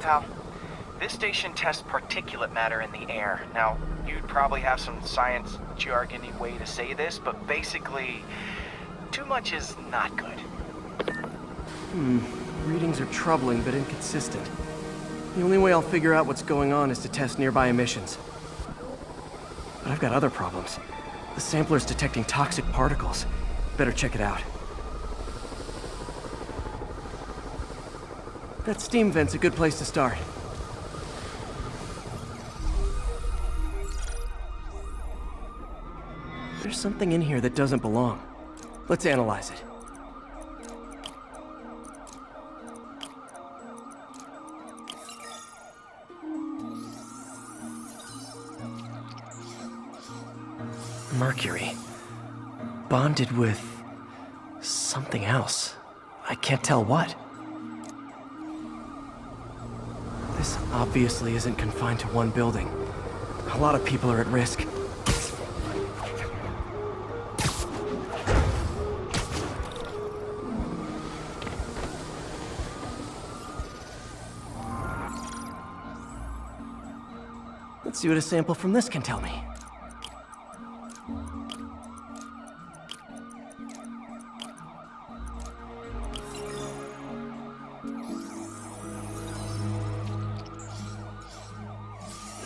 pal. This station tests particulate matter in the air. Now, you'd probably have some science jargony way to say this, but basically, too much is not good. Readings are troubling but inconsistent. The only way I'll figure out what's going on is to test nearby emissions. But I've got other problems. The sampler's detecting toxic particles. Better check it out. That steam vent's a good place to start. There's something in here that doesn't belong. Let's analyze it. Mercury. Bonded with something else. I can't tell what. This obviously isn't confined to one building. A lot of people are at risk. Let's see what a sample from this can tell me.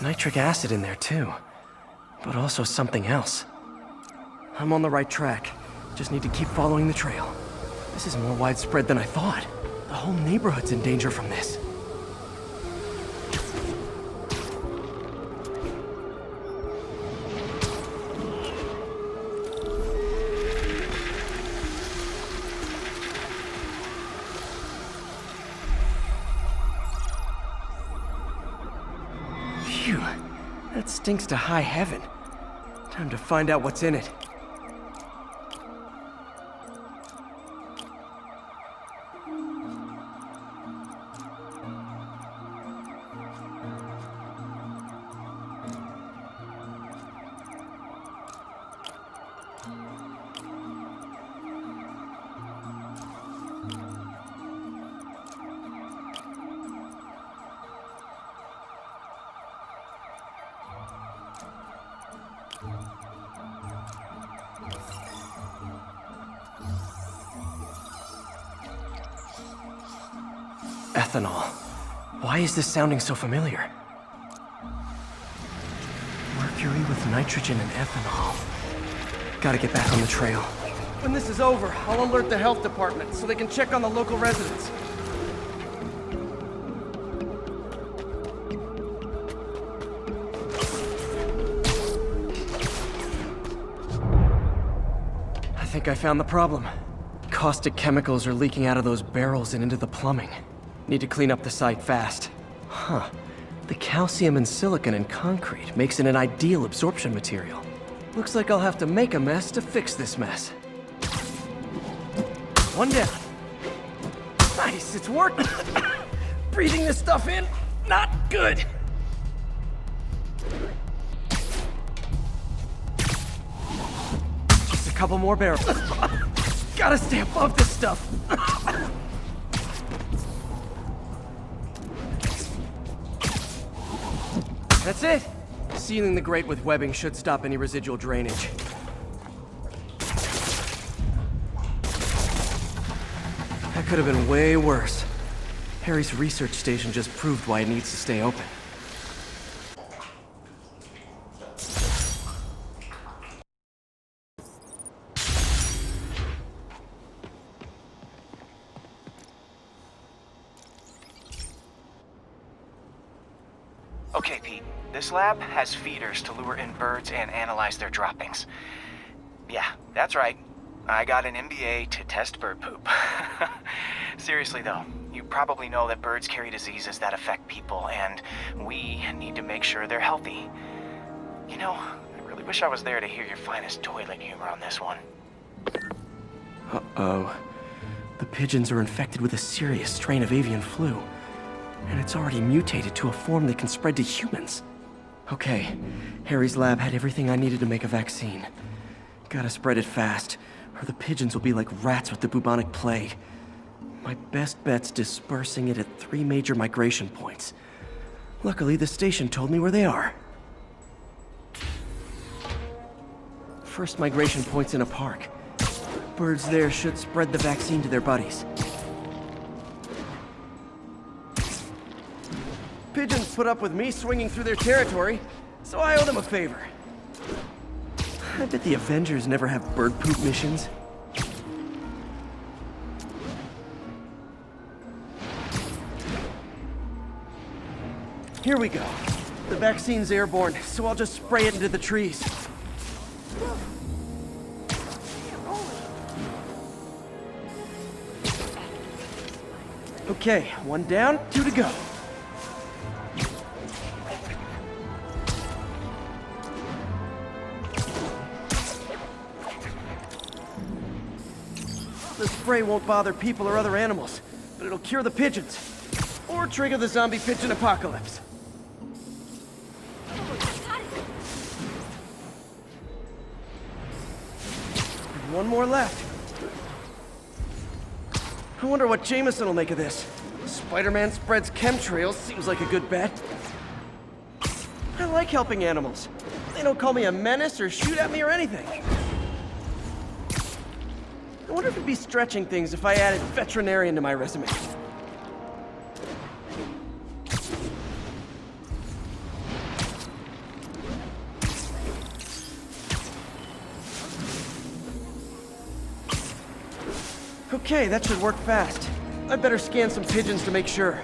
Nitric acid in there too, but also something else. I'm on the right track. Just need to keep following the trail. This is more widespread than I thought. The whole neighborhood's in danger from this. Phew, that stinks to high heaven. Time to find out what's in it. Ethanol. Why is this sounding so familiar? Mercury with nitrogen and ethanol. Gotta get back on the trail. When this is over, I'll alert the health department so they can check on the local residents. I think I found the problem. Caustic chemicals are leaking out of those barrels and into the plumbing. Need to clean up the site fast. Huh. The calcium and silicon in concrete makes it an ideal absorption material. Looks like I'll have to make a mess to fix this mess. One down. Nice, it's working. Breathing this stuff in, not good. Just a couple more barrels. Gotta stay above this stuff. That's it. Sealing the grate with webbing should stop any residual drainage. That could have been way worse. Harry's research station just proved why it needs to stay open. Okay, Pete. This lab has feeders to lure in birds and analyze their droppings. Yeah, that's right. I got an MBA to test bird poop. Seriously though, you probably know that birds carry diseases that affect people, and we need to make sure they're healthy. You know, I really wish I was there to hear your finest toilet humor on this one. Uh-oh. The pigeons are infected with a serious strain of avian flu. And it's already mutated to a form that can spread to humans. Okay, Harry's lab had everything I needed to make a vaccine. Gotta spread it fast, or the pigeons will be like rats with the bubonic plague. My best bet's dispersing it at 3 major migration points. Luckily, the station told me where they are. First migration point's in a park. Birds there should spread the vaccine to their buddies. Pigeons put up with me swinging through their territory, so I owe them a favor. I bet the Avengers never have bird poop missions. Here we go. The vaccine's airborne, so I'll just spray it into the trees. Okay, 1 down, 2 to go. The spray won't bother people or other animals, but it'll cure the pigeons. Or trigger the zombie pigeon apocalypse. And 1 more left. I wonder what Jameson will make of this. Spider-Man spreads chemtrails, seems like a good bet. I like helping animals. They don't call me a menace or shoot at me or anything. I wonder if it'd be stretching things if I added veterinarian to my resume. Okay, that should work fast. I'd better scan some pigeons to make sure.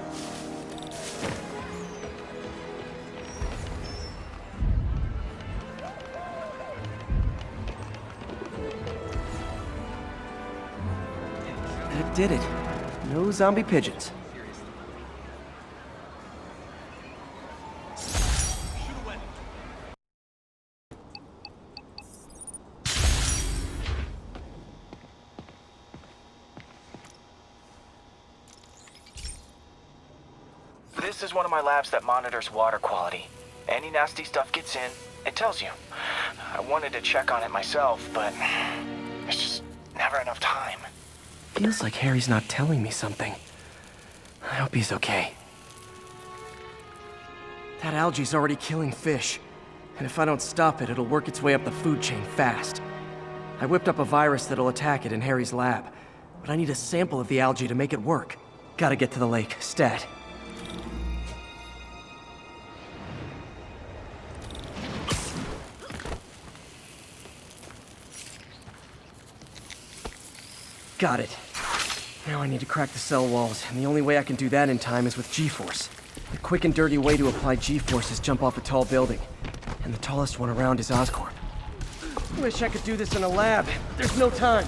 That did it. No zombie pigeons. This is one of my labs that monitors water quality. Any nasty stuff gets in, it tells you. I wanted to check on it myself, but there's just never enough time. Feels like Harry's not telling me something. I hope he's okay. That algae's already killing fish. And if I don't stop it, it'll work its way up the food chain fast. I whipped up a virus that'll attack it in Harry's lab. But I need a sample of the algae to make it work. Gotta get to the lake, stat. Got it. Now I need to crack the cell walls, and the only way I can do that in time is with G-Force. The quick and dirty way to apply G-Force is jump off a tall building, and the tallest one around is Oscorp. Wish I could do this in a lab. There's no time.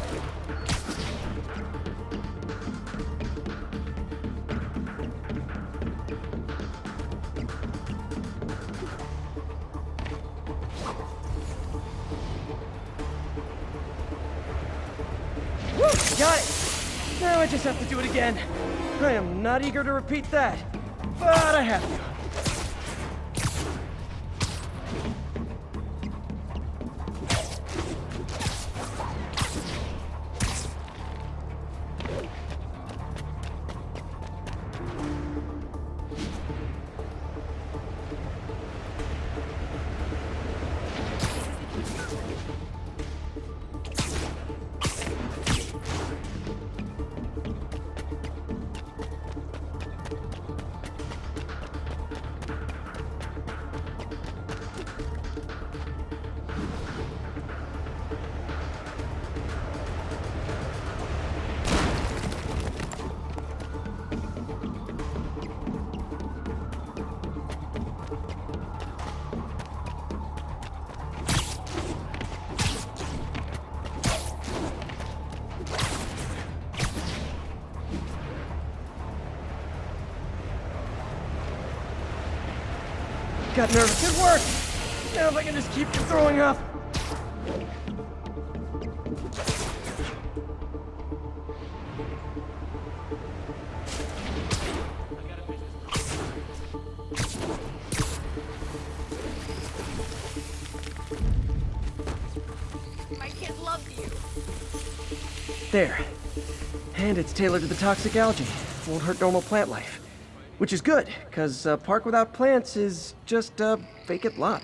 Got it! Now I just have to do it again. I am not eager to repeat that, but I have to. Got nervous. Good work! Now if I can just keep from throwing up. My kid loved you. There. And it's tailored to the toxic algae. Won't hurt normal plant life. Which is good, because a park without plants is just a vacant lot.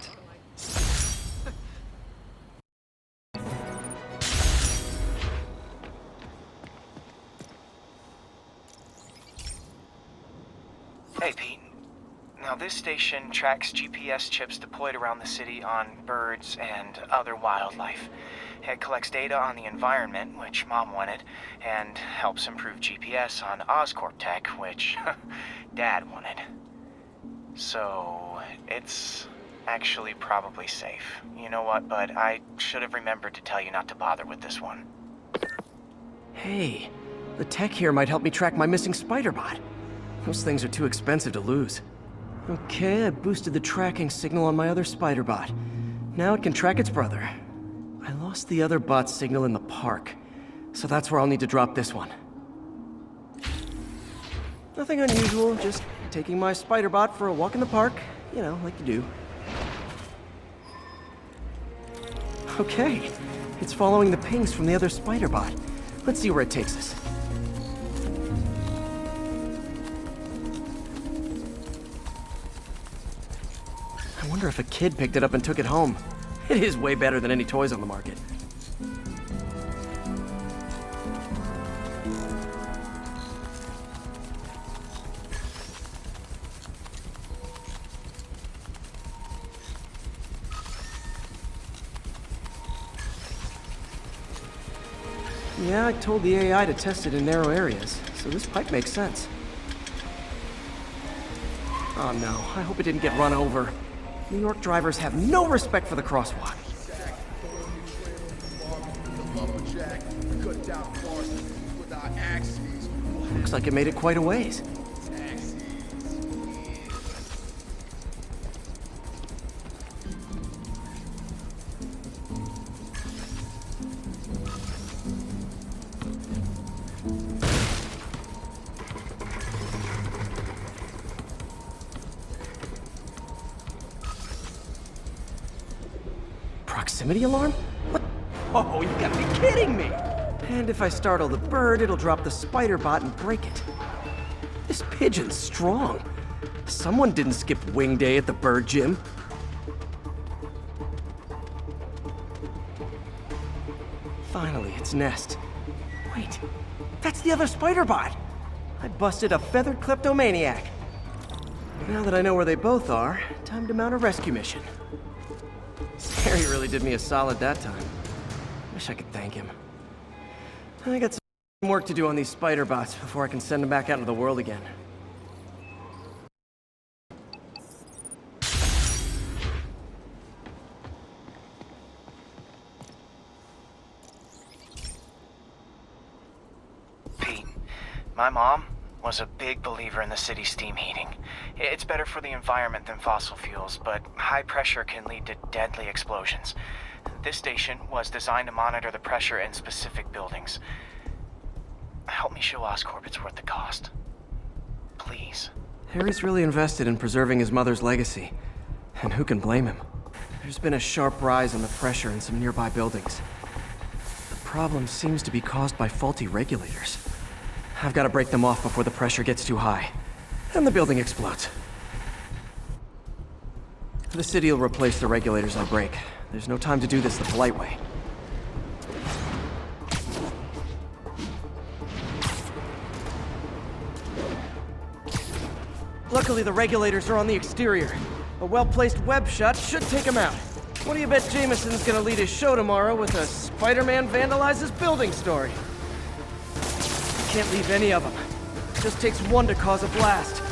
Hey, Pete. Now, this station tracks GPS chips deployed around the city on birds and other wildlife. It collects data on the environment, which Mom wanted, and helps improve GPS on Oscorp tech, which Dad wanted. So, it's actually probably safe. You know what, bud? I should have remembered to tell you not to bother with this one. Hey, the tech here might help me track my missing spider bot. Those things are too expensive to lose. Okay, I boosted the tracking signal on my other spider bot. Now it can track its brother. I lost the other bot's signal in the park, so that's where I'll need to drop this one. Nothing unusual, just taking my spider bot for a walk in the park. You know, like you do. Okay, it's following the pings from the other spider bot. Let's see where it takes us. I wonder if a kid picked it up and took it home. It is way better than any toys on the market. Yeah, I told the AI to test it in narrow areas, so this pipe makes sense. Oh no, I hope it didn't get run over. New York drivers have no respect for the crosswalk. Looks like it made it quite a ways. Proximity alarm? What? Oh, you gotta be kidding me! And if I startle the bird, it'll drop the spider bot and break it. This pigeon's strong. Someone didn't skip wing day at the bird gym. Finally, its nest. Wait, that's the other spider bot! I busted a feathered kleptomaniac. Now that I know where they both are, time to mount a rescue mission. Harry really did me a solid that time. Wish I could thank him. I got some work to do on these spider bots before I can send them back out into the world again. Pete, my mom was a big believer in the city's steam heating. It's better for the environment than fossil fuels, but high pressure can lead to deadly explosions. This station was designed to monitor the pressure in specific buildings. Help me show Oscorp it's worth the cost. Please. Harry's really invested in preserving his mother's legacy. And who can blame him? There's been a sharp rise in the pressure in some nearby buildings. The problem seems to be caused by faulty regulators. I've got to break them off before the pressure gets too high. And the building explodes. The city will replace the regulators I break. There's no time to do this the polite way. Luckily, the regulators are on the exterior. A well-placed web shot should take them out. What do you bet Jameson's gonna lead his show tomorrow with a Spider-Man vandalizes building story? Can't leave any of them. Just takes one to cause a blast.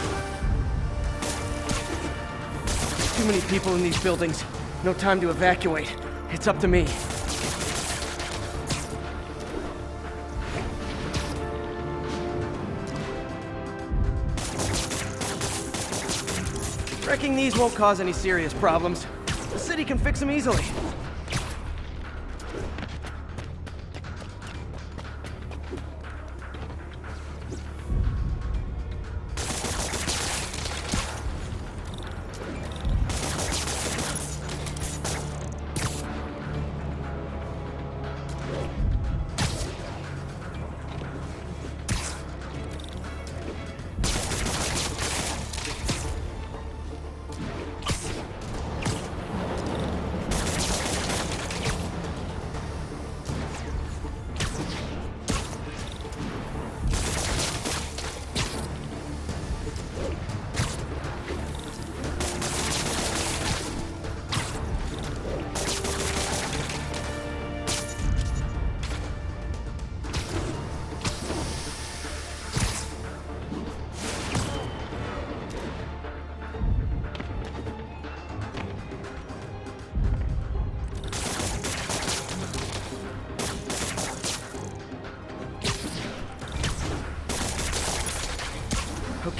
Too many people in these buildings. No time to evacuate. It's up to me. Wrecking these won't cause any serious problems. The city can fix them easily.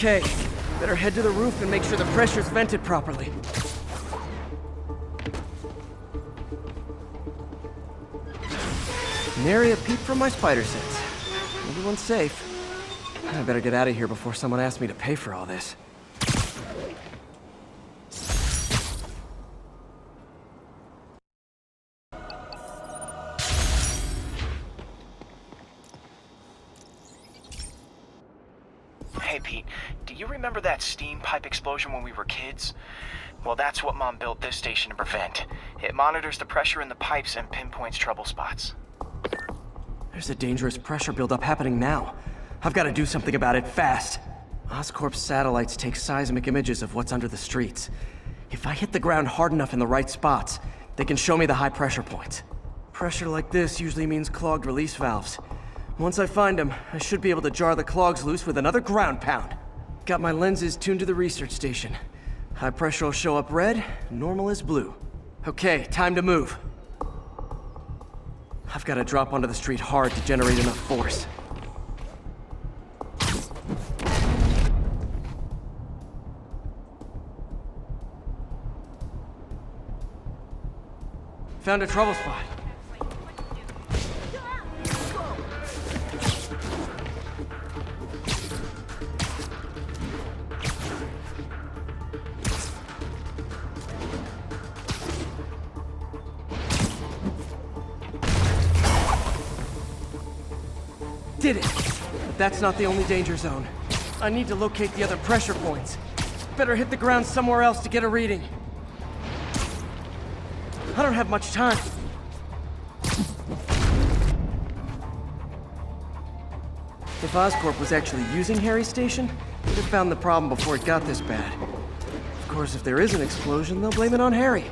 Okay, better head to the roof and make sure the pressure's vented properly. Nary a peep from my spider sense. Everyone's safe. I better get out of here before someone asks me to pay for all this. Hey Pete, do you remember that steam pipe explosion when we were kids? Well, that's what Mom built this station to prevent. It monitors the pressure in the pipes and pinpoints trouble spots. There's a dangerous pressure buildup happening now. I've got to do something about it fast. Oscorp's satellites take seismic images of what's under the streets. If I hit the ground hard enough in the right spots, they can show me the high pressure points. Pressure like this usually means clogged release valves. Once I find them, I should be able to jar the clogs loose with another ground pound. Got my lenses tuned to the research station. High pressure will show up red, normal is blue. Okay, time to move. I've got to drop onto the street hard to generate enough force. Found a trouble spot. Did it! But that's not the only danger zone. I need to locate the other pressure points. Better hit the ground somewhere else to get a reading. I don't have much time. If Oscorp was actually using Harry's station, they'd have found the problem before it got this bad. Of course, if there is an explosion, they'll blame it on Harry.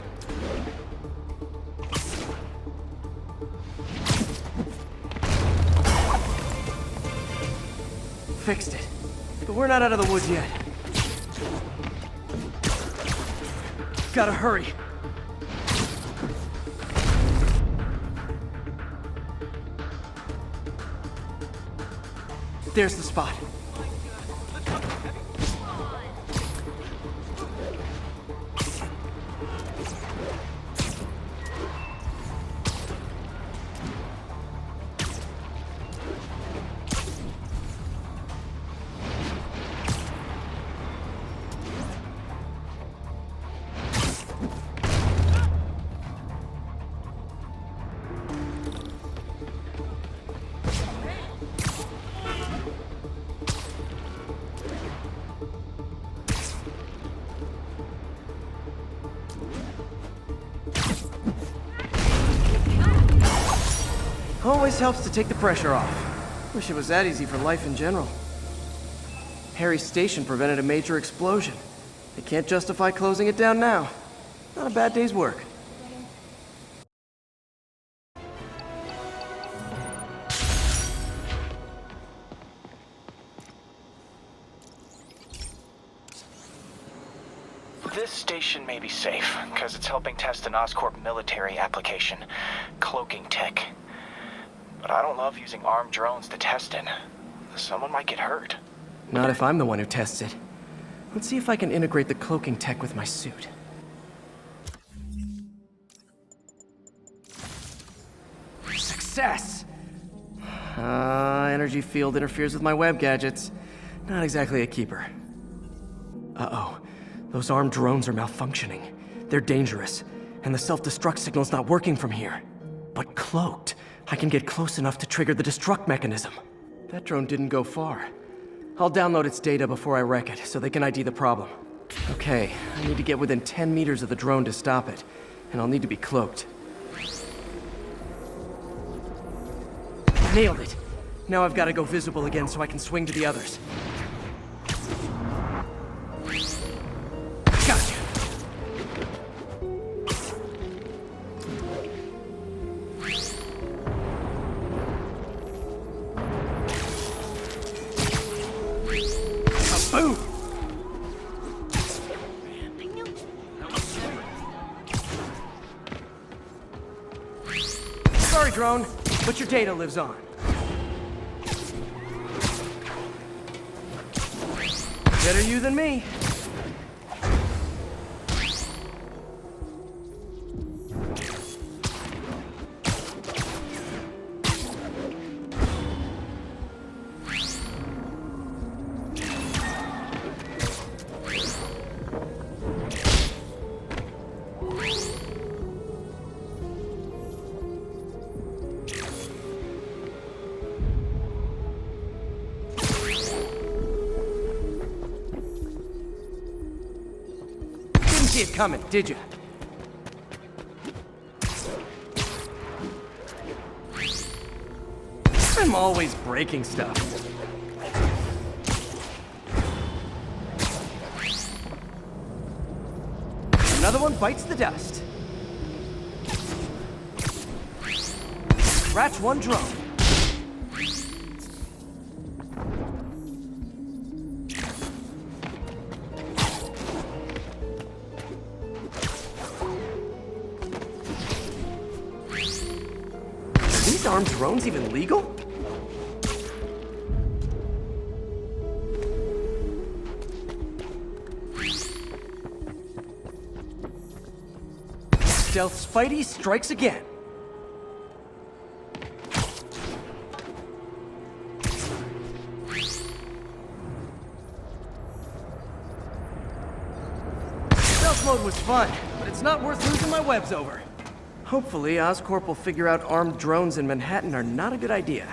Fixed it. But we're not out of the woods yet. Gotta hurry. There's the spot. Always helps to take the pressure off. Wish it was that easy for life in general. Harry's station prevented a major explosion. They can't justify closing it down now. Not a bad day's work. This station may be safe, because it's helping test an Oscorp military application, cloaking tech. But I don't love using armed drones to test it. Someone might get hurt. Not if I'm the one who tests it. Let's see if I can integrate the cloaking tech with my suit. Success! Energy field interferes with my web gadgets. Not exactly a keeper. Uh-oh. Those armed drones are malfunctioning. They're dangerous, and the self-destruct signal's not working from here. But cloaked, I can get close enough to trigger the destruct mechanism. That drone didn't go far. I'll download its data before I wreck it, so they can ID the problem. Okay, I need to get within 10 meters of the drone to stop it, and I'll need to be cloaked. Nailed it! Now I've got to go visible again so I can swing to the others. Gotcha! Boom! Sorry, drone, but your data lives on. Better you than me. Didn't see it coming, did you? I'm always breaking stuff. Another one bites the dust. Scratch one drone. Are these armed drones even legal? Stealth Spidey strikes again. Stealth mode was fun, but it's not worth losing my webs over. Hopefully, Oscorp will figure out armed drones in Manhattan are not a good idea.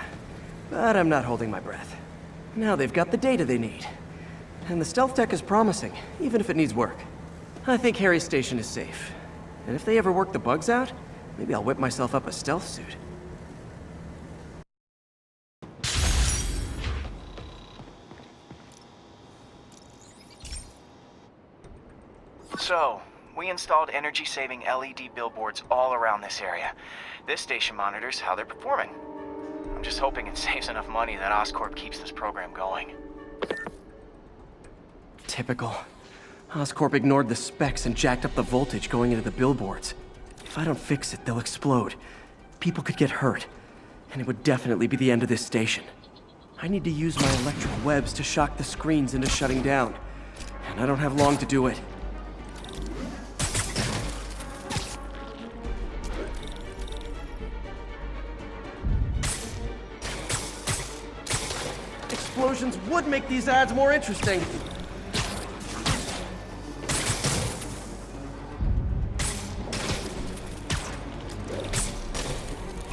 But I'm not holding my breath. Now they've got the data they need. And the stealth tech is promising, even if it needs work. I think Harry's station is safe. And if they ever work the bugs out, maybe I'll whip myself up a stealth suit. So, we installed energy-saving LED billboards all around this area. This station monitors how they're performing. I'm just hoping it saves enough money that Oscorp keeps this program going. Typical. Oscorp ignored the specs and jacked up the voltage going into the billboards. If I don't fix it, they'll explode. People could get hurt. And it would definitely be the end of this station. I need to use my electric webs to shock the screens into shutting down. And I don't have long to do it. Explosions would make these ads more interesting.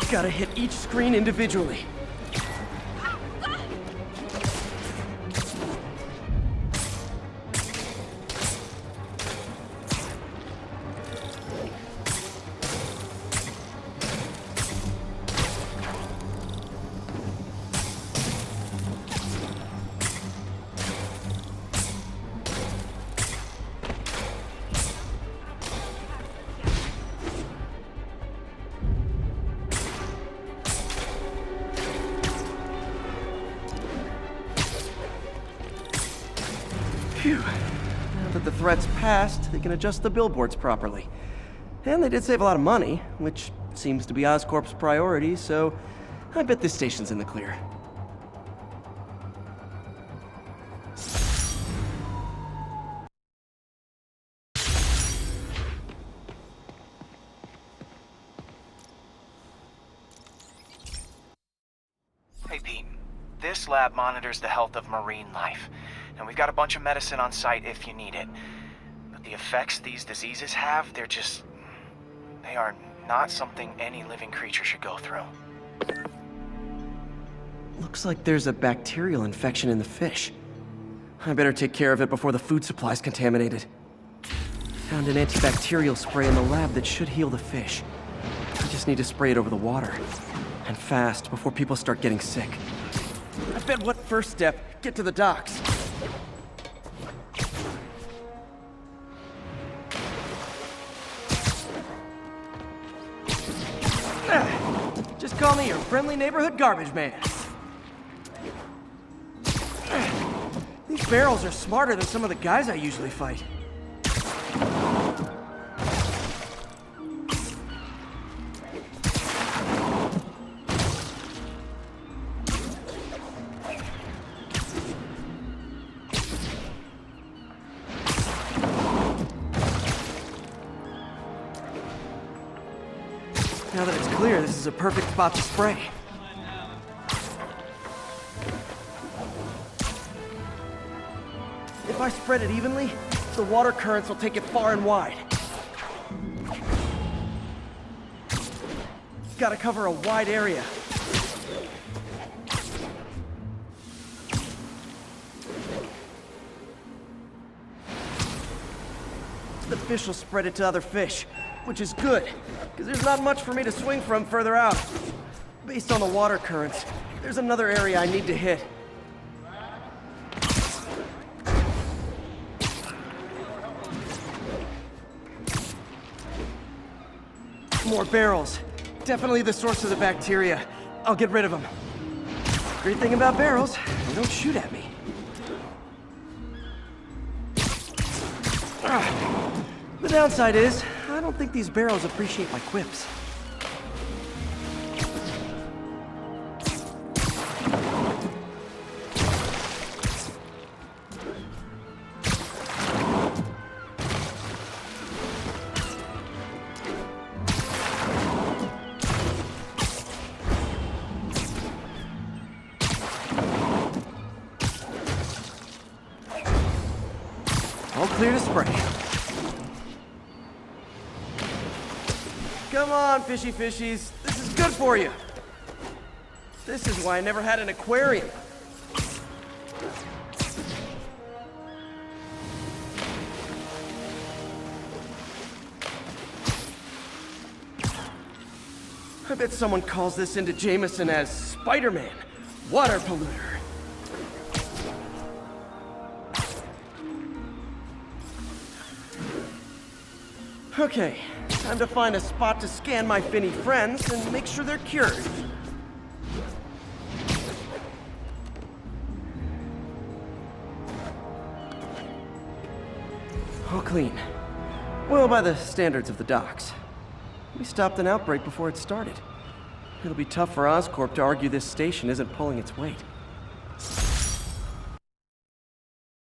Gotta hit each screen individually. Phew. Now that the threat's passed, they can adjust the billboards properly. And they did save a lot of money, which seems to be Oscorp's priority, so I bet this station's in the clear. Hey, Pete. This lab monitors the health of marine life. And we've got a bunch of medicine on site if you need it. But the effects these diseases have, they are not something any living creature should go through. Looks like there's a bacterial infection in the fish. I better take care of it before the food supply's contaminated. Found an antibacterial spray in the lab that should heal the fish. I just need to spray it over the water. And fast, before people start getting sick. I bet what first step? Get to the docks. Just call me your friendly neighborhood garbage man. These barrels are smarter than some of the guys I usually fight. Now that it's clear, this is a perfect spot to spray. If I spread it evenly, the water currents will take it far and wide. Gotta cover a wide area. The fish will spread it to other fish, which is good, because there's not much for me to swing from further out. Based on the water currents, there's another area I need to hit. More barrels. Definitely the source of the bacteria. I'll get rid of them. Great thing about barrels, they don't shoot at me. The downside is, I don't think these barrels appreciate my quips. All clear to spray. Come on, fishy fishies. This is good for you. This is why I never had an aquarium. I bet someone calls this into Jameson as Spider-Man, water polluter. Okay, time to find a spot to scan my finny friends and make sure they're cured. All clean. Well, by the standards of the docks. We stopped an outbreak before it started. It'll be tough for Oscorp to argue this station isn't pulling its weight.